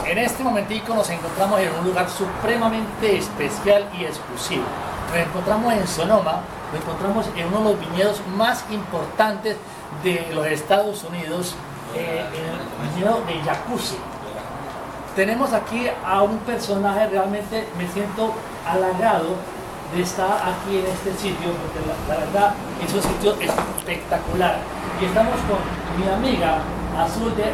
En este momentico nos encontramos en un lugar supremamente especial y exclusivo. Nos encontramos en Sonoma, nos encontramos en uno de los viñedos más importantes de los Estados Unidos, en el viñedo de Jacuzzi. Tenemos aquí a un personaje, realmente me siento halagado de estar aquí en este sitio, porque la verdad es un sitio espectacular. Y estamos con mi amiga Azul de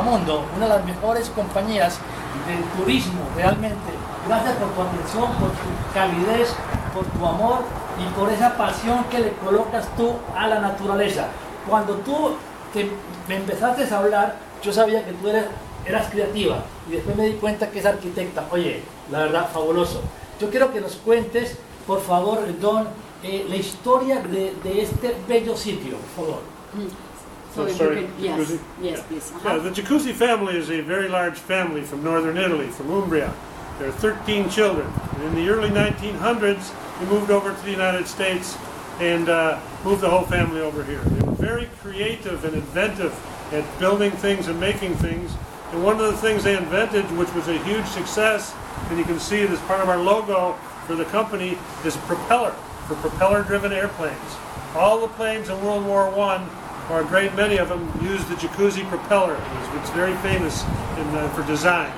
Mundo, una de las mejores compañías de turismo realmente. Gracias por tu atención, por tu calidez, por tu amor y por esa pasión que le colocas tú a la naturaleza. Cuando tú me empezaste a hablar, yo sabía que tú eras creativa y después me di cuenta que es arquitecta. Oye, la verdad, fabuloso. Yo quiero que nos cuentes, por favor, Don, la historia de este bello sitio, por favor. So sorry, yes, please. Yeah, the Jacuzzi family is a very large family from northern Italy, from Umbria. There are 13 children. And in the early 1900s, we moved over to the United States and moved the whole family over here. They were very creative and inventive at building things and making things. And one of the things they invented, which was a huge success, and you can see it as part of our logo for the company, is a propeller, for propeller-driven airplanes. All the planes in World War I, or a great many of them, used the Jacuzzi propeller. It's very famous for design.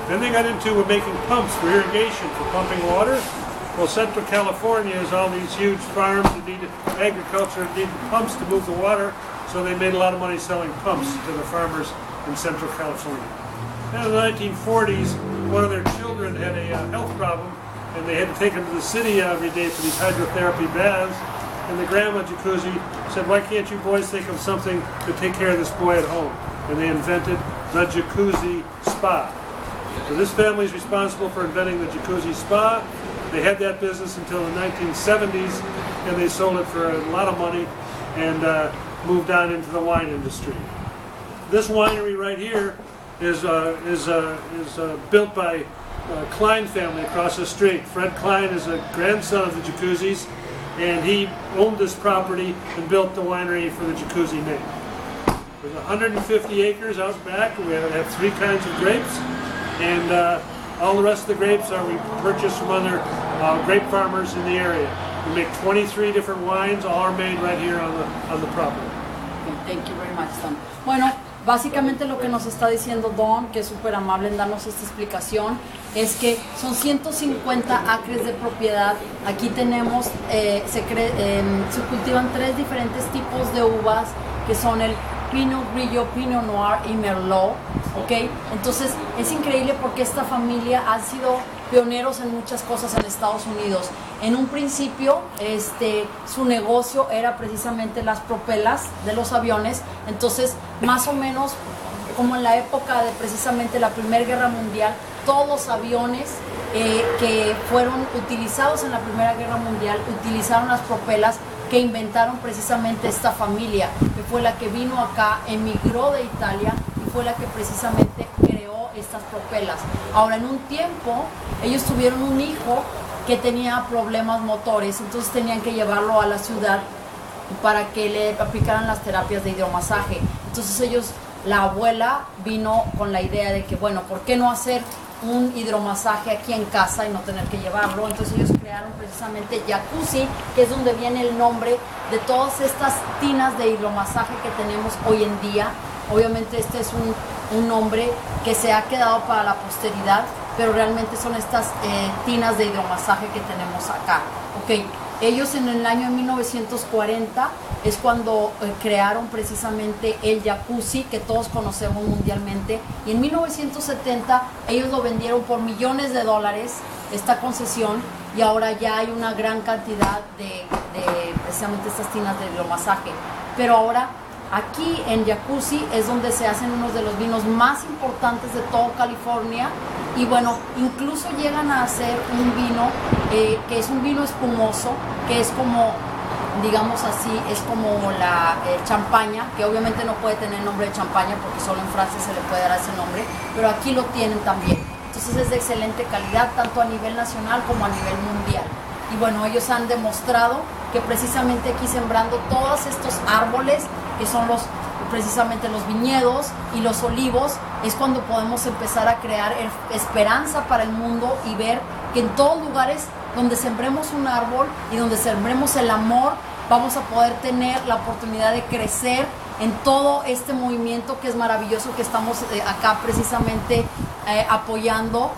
Then they got into making pumps for irrigation, for pumping water. Well, Central California has all these huge farms that need agriculture, that need pumps to move the water, so they made a lot of money selling pumps to the farmers in Central California. Then in the 1940s, one of their children had a health problem, and they had to take him to the city every day for these hydrotherapy baths. And the grandma Jacuzzi said, why can't you boys think of something to take care of this boy at home? And they invented the Jacuzzi Spa. So this family is responsible for inventing the Jacuzzi Spa. They had that business until the 1970s, and they sold it for a lot of money and moved on into the wine industry. This winery right here is built by Klein family across the street. Fred Klein is a grandson of the Jacuzzis, and he owned this property and built the winery for the Jacuzzi name. There's 150 acres out back. We have 3 kinds of grapes, and all the rest of the grapes we purchased from other grape farmers in the area. We make 23 different wines, all are made right here on the property. Okay, thank you very much, Don. Bueno, básicamente lo que nos está diciendo Don, que es súper amable en darnos esta explicación, es que son 150 acres de propiedad. Aquí tenemos, se cultivan 3 diferentes tipos de uvas, que son el Pinot Grillo, Pinot Noir y Merlot, ¿ok? Entonces es increíble porque esta familia ha sido pioneros en muchas cosas en Estados Unidos. En un principio, su negocio era precisamente las propelas de los aviones. Entonces, más o menos como en la época de precisamente la Primera Guerra Mundial, todos los aviones que fueron utilizados en la Primera Guerra Mundial utilizaron las propelas que inventaron precisamente esta familia, que fue la que vino acá, emigró de Italia y fue la que precisamente creó estas propelas. Ahora, en un tiempo, ellos tuvieron un hijo que tenía problemas motores, entonces tenían que llevarlo a la ciudad para que le aplicaran las terapias de hidromasaje. Entonces la abuela vino con la idea de que, bueno, ¿por qué no hacer un hidromasaje aquí en casa y no tener que llevarlo? Entonces ellos crearon precisamente Jacuzzi, que es donde viene el nombre de todas estas tinas de hidromasaje que tenemos hoy en día. Obviamente este es un nombre que se ha quedado para la posteridad, pero realmente son estas tinas de hidromasaje que tenemos acá. Okay. Ellos en el año 1940 es cuando crearon precisamente el Jacuzzi que todos conocemos mundialmente, y en 1970 ellos lo vendieron por millones de dólares, esta concesión, y ahora ya hay una gran cantidad de precisamente estas tinas de hidromasaje. Pero ahora aquí en Jacuzzi es donde se hacen unos de los vinos más importantes de toda California, y bueno, incluso llegan a hacer un vino que es un vino espumoso, que es como, digamos así, es como la champaña, que obviamente no puede tener nombre de champaña porque solo en Francia se le puede dar ese nombre, pero aquí lo tienen también. Entonces es de excelente calidad, tanto a nivel nacional como a nivel mundial. Y bueno, ellos han demostrado que precisamente aquí sembrando todos estos árboles, que son los precisamente los viñedos y los olivos, es cuando podemos empezar a crear esperanza para el mundo y ver que en todos lugares donde sembremos un árbol y donde sembremos el amor, vamos a poder tener la oportunidad de crecer en todo este movimiento que es maravilloso, que estamos acá precisamente apoyando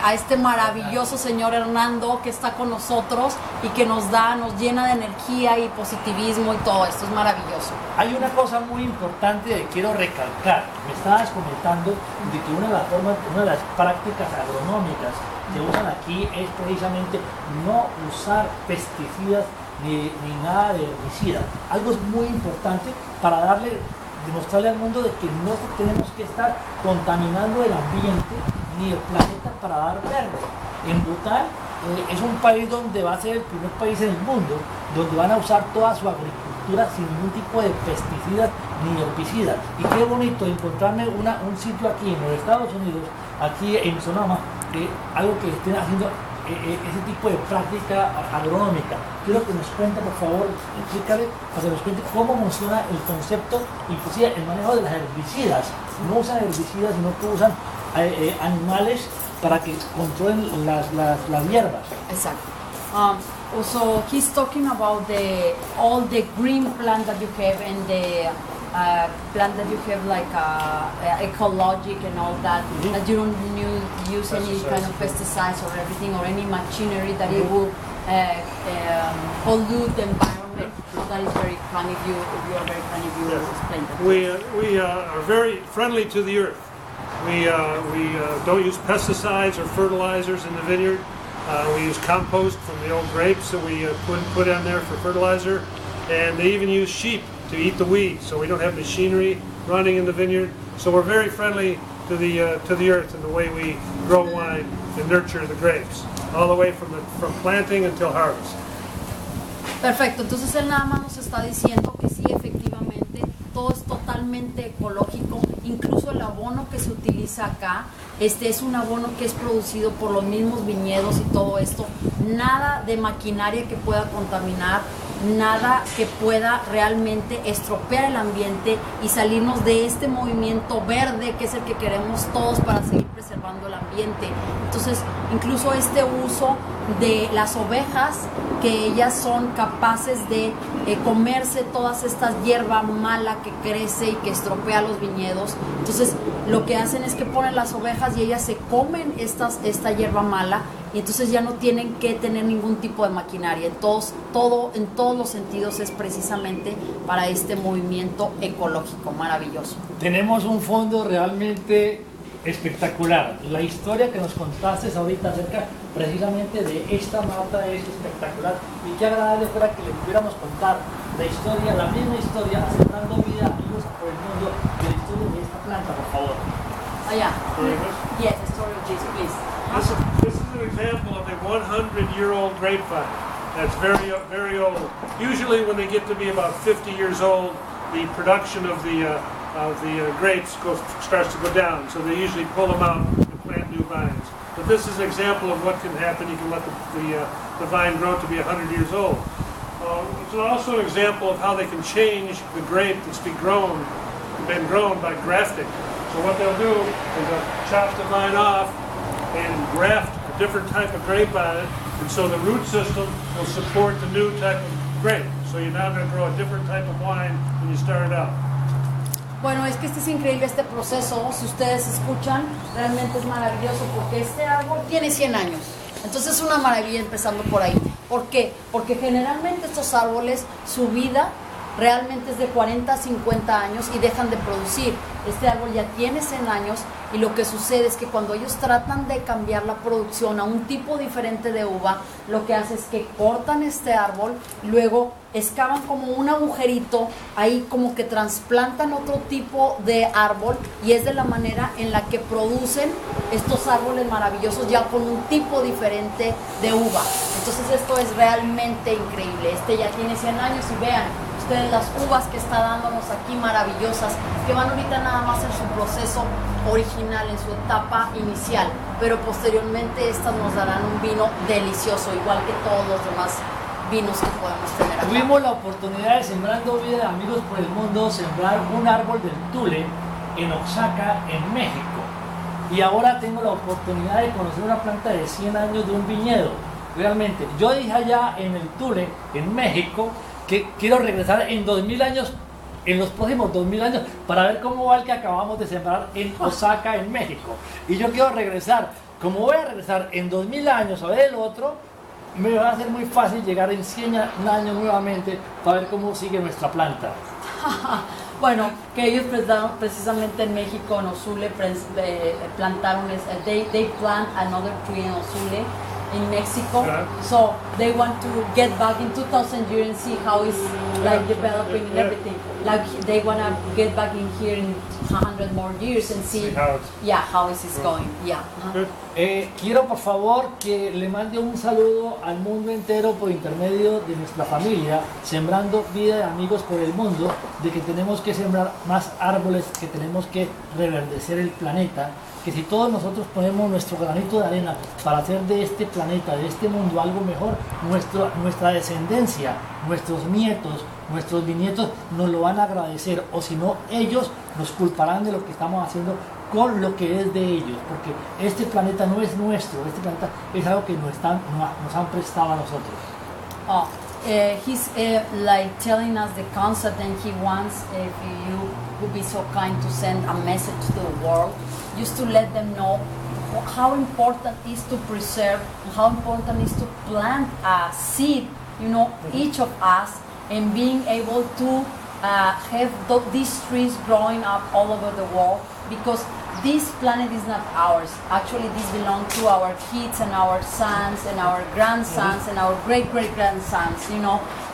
a este maravilloso señor Hernando que está con nosotros y que nos llena de energía y positivismo y todo esto, es maravilloso. Hay una cosa muy importante que quiero recalcar. Me estabas comentando de que una de las prácticas agronómicas que usan aquí es precisamente no usar pesticidas ni nada de herbicida. Algo es muy importante para demostrarle al mundo de que no tenemos que estar contaminando el ambiente ni el planeta para dar verde. En Bután es un país donde va a ser el primer país en el mundo donde van a usar toda su agricultura sin ningún tipo de pesticidas ni herbicidas. Y qué bonito encontrarme un sitio aquí en los Estados Unidos, aquí en Sonoma, algo que estén haciendo ese tipo de práctica agronómica. Quiero que nos cuente, por favor, explícale, para que nos cuente cómo funciona el concepto, inclusive el manejo de las herbicidas. No usan herbicidas, sino que usan animales para que controlen las hierbas. Exacto. So he's talking about all the green plant that you have and the plant that you have like ecologic and all that, that you don't use any kind of pesticides or everything or any machinery that it will pollute the environment. So that is very kind if you are very kind if you explain that. We are very friendly to the earth. We don't use pesticides or fertilizers in the vineyard. We use compost from the old grapes that we put in there for fertilizer, and they even use sheep to eat the weeds, so we don't have machinery running in the vineyard. So we're very friendly to the earth in the way we grow wine and nurture the grapes, all the way from planting until harvest. Perfecto, entonces él nada más nos está diciendo que sí, efectivamente, todo es totalmente ecológico, incluso el abono que se utiliza acá, es un abono que es producido por los mismos viñedos y todo esto, nada de maquinaria que pueda contaminar, nada que pueda realmente estropear el ambiente y salirnos de este movimiento verde que es el que queremos todos para seguir preservando el ambiente. Entonces, incluso este uso de las ovejas, que ellas son capaces de comerse todas estas hierba mala que crece y que estropea los viñedos. Entonces, lo que hacen es que ponen las ovejas y ellas se comen esta hierba mala, y entonces ya no tienen que tener ningún tipo de maquinaria. En todos los sentidos es precisamente para este movimiento ecológico maravilloso. Tenemos un fondo realmente espectacular. La historia que nos contaste ahorita acerca precisamente de esta mata es espectacular, y qué agradable fuera que le pudiéramos contar la misma historia, Sembrando Vida, Amigos por el Mundo, de la historia de esta planta, por favor. Allá. Yes, the story of Jesus, please. This is an example of a 100-year-old grapevine that's very, very old. Usually when they get to be about 50 years old, the production of the grapes starts to go down, so they usually pull them out and plant new vines. But this is an example of what can happen. You can let the vine grow to be 100 years old. It's also an example of how they can change the grape that's been grown by grafting. So what they'll do is they'll chop the vine off and graft a different type of grape on it, and so the root system will support the new type of grape. So you're now going to grow a different type of wine when you start out. Bueno, es que es increíble este proceso. Si ustedes escuchan, realmente es maravilloso, porque este árbol tiene 100 años. Entonces es una maravilla empezando por ahí. ¿Por qué? Porque generalmente estos árboles, su vida realmente es de 40 a 50 años y dejan de producir. Este árbol ya tiene 100 años, y lo que sucede es que cuando ellos tratan de cambiar la producción a un tipo diferente de uva, lo que hace es que cortan este árbol, luego excavan como un agujerito, ahí como que trasplantan otro tipo de árbol, y es de la manera en la que producen estos árboles maravillosos ya con un tipo diferente de uva. Entonces esto es realmente increíble. Este ya tiene 100 años y vean ustedes las uvas que está dándonos aquí maravillosas, que van ahorita nada más en su proceso original, en su etapa inicial, pero posteriormente estas nos darán un vino delicioso, igual que todos los demás vinos que podemos tener acá. Tuvimos la oportunidad de Sembrando Vida, Amigos por el Mundo, sembrar un árbol del tule en Oaxaca, en México. Y ahora tengo la oportunidad de conocer una planta de 100 años de un viñedo. Realmente, yo dije allá en el Tule, en México, que quiero regresar en 2000 años, en los próximos 2000 años, para ver cómo va el que acabamos de sembrar en Oaxaca, en México. Y yo quiero regresar, como voy a regresar en 2000 años a ver el otro, me va a ser muy fácil llegar en 100 años nuevamente para ver cómo sigue nuestra planta. Bueno, que ellos precisamente en México, en Osule, plantaron, they plant another tree in Osule, in Mexico. So they want to get back in 2000 years and see how it's like developing and everything. Like they want to get back in here in 100 more years and see how is it going. Quiero por favor que le mande un saludo al mundo entero por intermedio de nuestra familia, Sembrando Vida de Amigos por el Mundo, de que tenemos que sembrar más árboles, que tenemos que reverdecer el planeta, que si todos nosotros ponemos nuestro granito de arena para hacer de este planeta, de este mundo algo mejor, nuestra descendencia, nuestros nietos, nuestros bisnietos nos lo van a agradecer, o si no, ellos nos culparán de lo que estamos haciendo con lo que es de ellos, porque este planeta no es nuestro, este planeta es algo que nos han prestado a nosotros. He's like telling us the concept, and he wants if you would be so kind to send a message to the world, just to let them know how important it is to preserve, how important it is to plant a seed, each of us, and being able to have these trees growing up all over the world, because this planet is not ours. Actually, this belongs to our kids and our sons and our grandsons and our great-great-grandsons,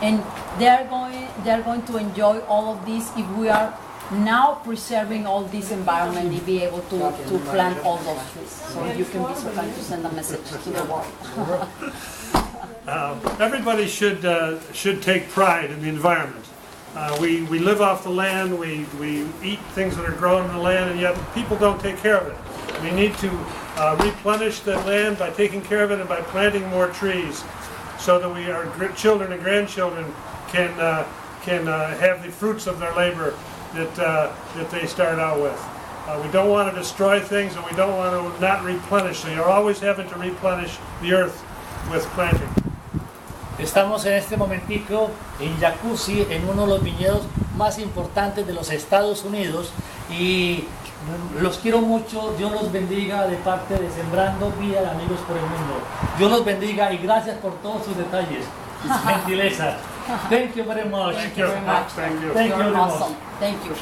and they're going to enjoy all of this if we are now preserving all this environment and be able to plant all those trees. So you can be so kind to send a message to the world. Everybody should take pride in the environment. We live off the land, we eat things that are grown in the land, and yet people don't take care of it. We need to replenish the land by taking care of it and by planting more trees, so that our children and grandchildren can have the fruits of their labor that they start out with. We don't want to destroy things, and we don't want to not replenish. So you're always having to replenish the earth with planting. Estamos en este momentico en Jacuzzi, en uno de los viñedos más importantes de los Estados Unidos, y los quiero mucho. Dios los bendiga de parte de Sembrando Vida de Amigos por el Mundo. Dios los bendiga y gracias por todos sus detalles y su gentileza. Thank you very much. Thank you very much. Thank you. Thank you. Awesome. Thank you.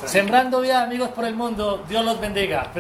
Sembrando Vida de Amigos por el Mundo. Dios los bendiga.